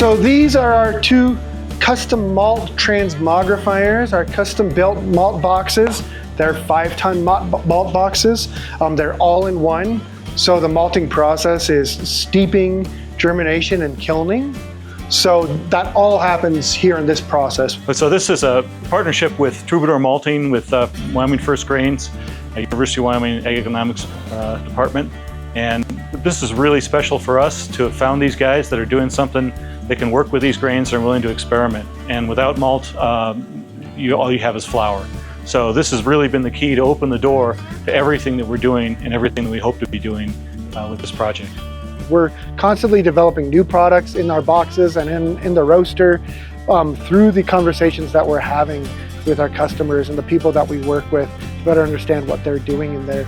So these are our two custom malt transmogrifiers, our custom built malt boxes. They're 5-ton malt boxes. They're all in one. So the malting process is steeping, germination, and kilning. So that all happens here in this process. So this is a partnership with Troubadour Malting, with Wyoming First Grains, University of Wyoming Economics Department. And this is really special for us to have found these guys that are doing something that can work with these grains and are willing to experiment. And without malt, all you have is flour. So this has really been the key to open the door to everything that we're doing and everything that we hope to be doing with this project. We're constantly developing new products in our boxes and in the roaster through the conversations that we're having with our customers and the people that we work with to better understand what they're doing in there.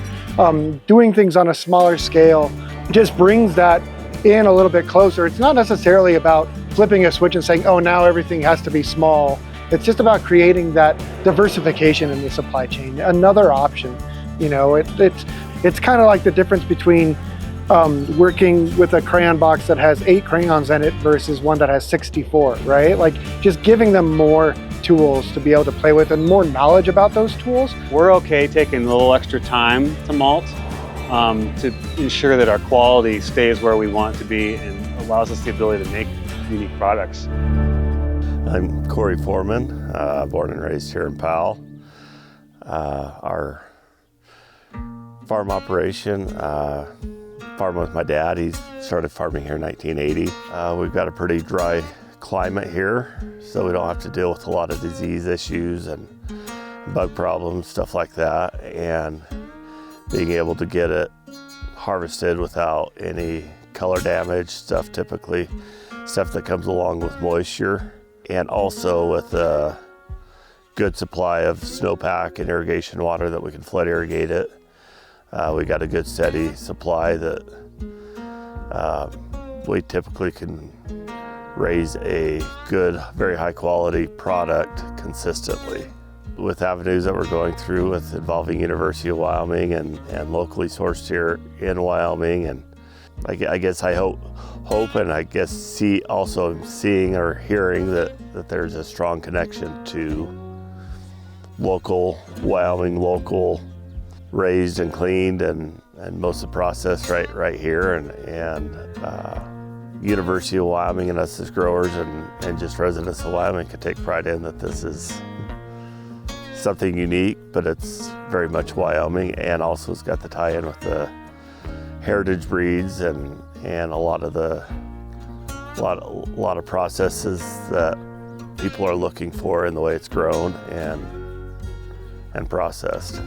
Doing things on a smaller scale just brings that in a little bit closer. It's not necessarily about flipping a switch and saying, oh, now everything has to be small. It's just about creating that diversification in the supply chain, another option. You know, it's kind of like the difference between working with a crayon box that has 8 crayons in it versus one that has 64, right? Like just giving them more tools to be able to play with and more knowledge about those tools. We're okay taking a little extra time to malt to ensure that our quality stays where we want it to be and allows us the ability to make unique products. I'm Corey Forman, born and raised here in Powell. Our farm operation, farmed with my dad. He started farming here in 1980. We've got a pretty dry climate here, so we don't have to deal with a lot of disease issues and bug problems, stuff like that. And being able to get it harvested without any color damage, stuff that comes along with moisture, and also with a good supply of snowpack and irrigation water that we can flood irrigate it. We got a good steady supply that we typically can raise a good, very high quality product consistently. With avenues that we're going through with involving University of Wyoming and locally sourced here in Wyoming, and I guess I hope and I guess seeing or hearing that there's a strong connection to local Wyoming, local raised and cleaned and most of the process right here, and University of Wyoming and us as growers and just residents of Wyoming can take pride in that this is something unique, but it's very much Wyoming, and also it's got the tie-in with the heritage breeds and a lot of processes that people are looking for in the way it's grown and processed.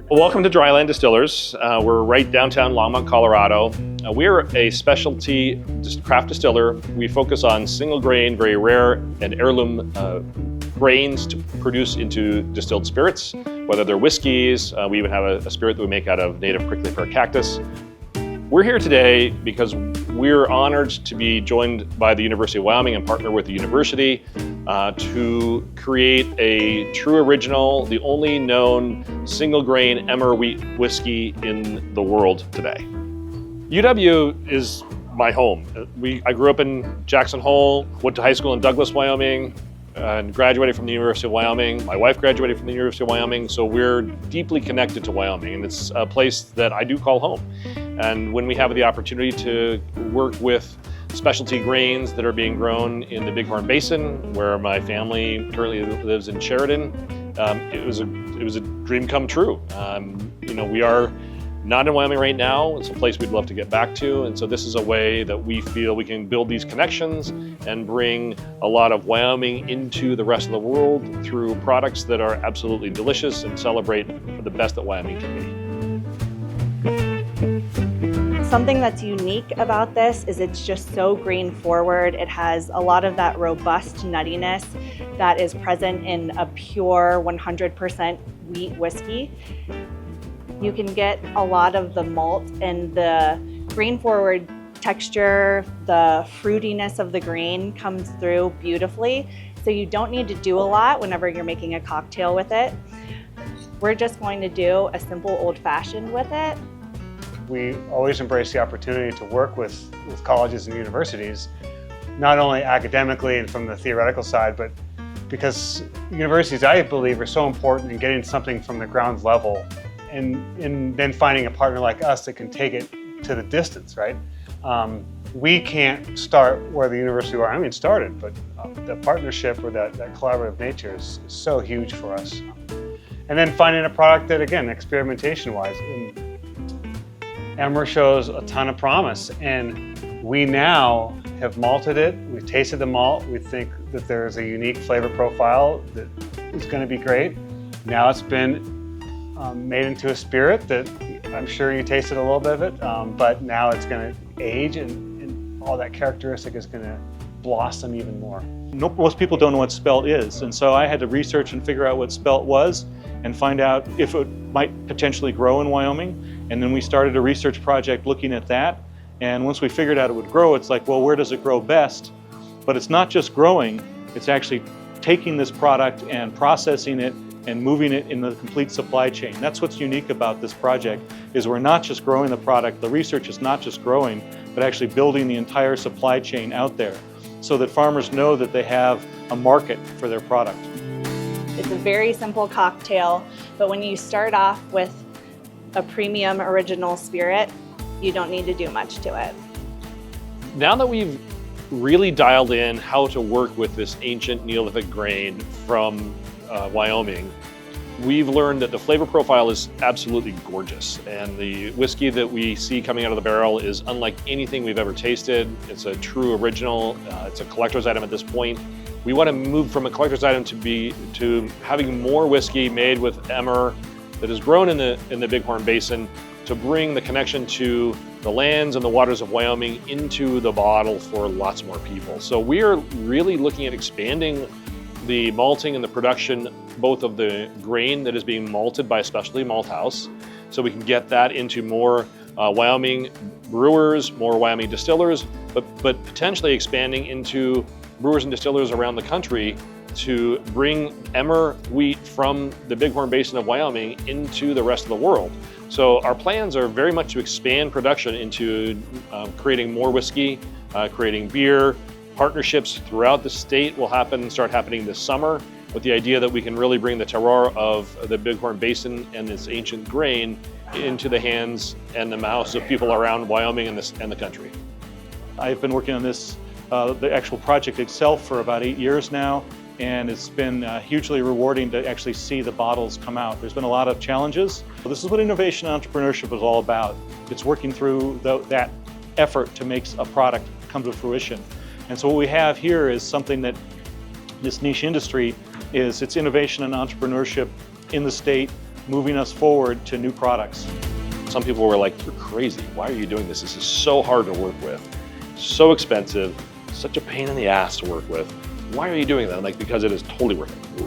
Well, welcome to Dryland Distillers. We're right downtown Longmont, Colorado. We're a specialty craft distiller. We focus on single grain, very rare and heirloom grains to produce into distilled spirits, whether they're whiskeys. We even have a spirit that we make out of native prickly pear cactus. We're here today because we're honored to be joined by the University of Wyoming and partner with the university to create a true original, the only known single grain emmer wheat whiskey in the world today. UW is my home. I grew up in Jackson Hole, went to high school in Douglas, Wyoming, and graduated from the University of Wyoming. My wife graduated from the University of Wyoming, so we're deeply connected to Wyoming, and it's a place that I do call home. And when we have the opportunity to work with specialty grains that are being grown in the Bighorn Basin, where my family currently lives in Sheridan, it was a dream come true. We are not in Wyoming right now. It's a place we'd love to get back to, and so this is a way that we feel we can build these connections and bring a lot of Wyoming into the rest of the world through products that are absolutely delicious and celebrate the best that Wyoming can be. Something that's unique about this is it's just so grain forward. It has a lot of that robust nuttiness that is present in a pure 100% wheat whiskey. You can get a lot of the malt and the grain forward texture, the fruitiness of the grain comes through beautifully. So you don't need to do a lot whenever you're making a cocktail with it. We're just going to do a simple old fashioned with it. we always embrace the opportunity to work with colleges and universities, not only academically and from the theoretical side, but because universities, I believe, are so important in getting something from the ground level and then finding a partner like us that can take it to the distance, right? We can't start where the University of Wyoming started, but the partnership or that collaborative nature is so huge for us. And then finding a product that, again, experimentation-wise, Emmer shows a ton of promise. And we now have malted it, we've tasted the malt, we think that there's a unique flavor profile that is going to be great. Now it's been made into a spirit that I'm sure you tasted a little bit of it, but now it's going to age and all that characteristic is going to blossom even more. Most people don't know what spelt is, and so I had to research and figure out what spelt was and find out if it might potentially grow in Wyoming. And then we started a research project looking at that. And once we figured out it would grow, it's like, well, where does it grow best? But it's not just growing, it's actually taking this product and processing it and moving it in the complete supply chain. That's what's unique about this project, is we're not just growing the product, the research is not just growing, but actually building the entire supply chain out there so that farmers know that they have a market for their product. It's a very simple cocktail, but when you start off with a premium original spirit, you don't need to do much to it. Now that we've really dialed in how to work with this ancient Neolithic grain from Wyoming, we've learned that the flavor profile is absolutely gorgeous, and the whiskey that we see coming out of the barrel is unlike anything we've ever tasted. It's a true original. It's a collector's item at this point. We want to move from a collector's item to having more whiskey made with emmer that is grown in the Bighorn Basin, to bring the connection to the lands and the waters of Wyoming into the bottle for lots more people. So we are really looking at expanding the malting and the production, both of the grain that is being malted by a specialty malt house, so we can get that into more Wyoming brewers, more Wyoming distillers, but potentially expanding into brewers and distillers around the country to bring emmer wheat from the Bighorn Basin of Wyoming into the rest of the world. So our plans are very much to expand production into creating more whiskey, creating beer. Partnerships throughout the state will start happening this summer, with the idea that we can really bring the terroir of the Bighorn Basin and this ancient grain into the hands and the mouths of people around Wyoming and the country. I've been working on this, the actual project itself, for about 8 years now, and it's been hugely rewarding to actually see the bottles come out. There's been a lot of challenges. This is what innovation and entrepreneurship is all about. It's working through that effort to make a product come to fruition. And so what we have here is something that this niche industry is, it's innovation and entrepreneurship in the state, moving us forward to new products. Some people were like, "You're crazy. Why are you doing this? This is so hard to work with, so expensive, such a pain in the ass to work with. Why are you doing that?" I'm like, because it is totally worth it.